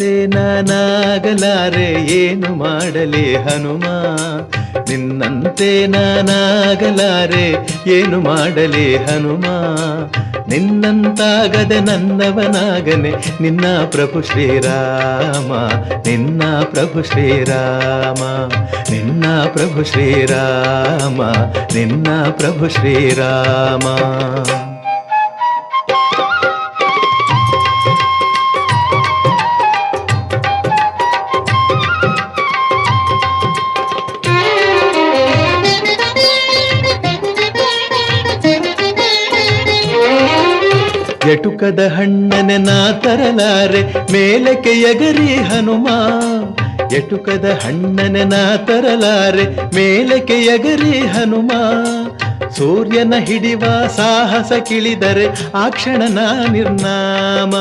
ನಿನ್ನಂತೆ ನಾನಾಗಲಾರೆ ಏನು ಮಾಡಲಿ ಹನುಮ, ನಿನ್ನಂತೆ ನಾನಾಗಲಾರೆ ಏನು ಮಾಡಲಿ ಹನುಮ, ನಿನ್ನಂತಾಗದೆ ನನ್ನವನಾಗನೆ ನಿನ್ನ ಪ್ರಭು ಶ್ರೀರಾಮ, ನಿನ್ನ ಪ್ರಭು ಶ್ರೀರಾಮ, ನಿನ್ನ ಪ್ರಭು ಶ್ರೀರಾಮ, ನಿನ್ನ ಪ್ರಭು ಶ್ರೀರಾಮ. ಎಟುಕದ ಹಣ್ಣನೆ ನಾ ತರಲಾರೆ ಮೇಲಕ್ಕೆ ಎಗರಿ ಹನುಮ, ಎಟುಕದ ಹಣ್ಣನೆ ನಾ ತರಲಾರೆ ಮೇಲಕ್ಕೆ ಎಗರಿ ಹನುಮ, ಸೂರ್ಯನ ಹಿಡಿವ ಸಾಹಸ ಕಿಳಿದರೆ ಆ ಕ್ಷಣ ನಾ ನಿರ್ನಾಮ,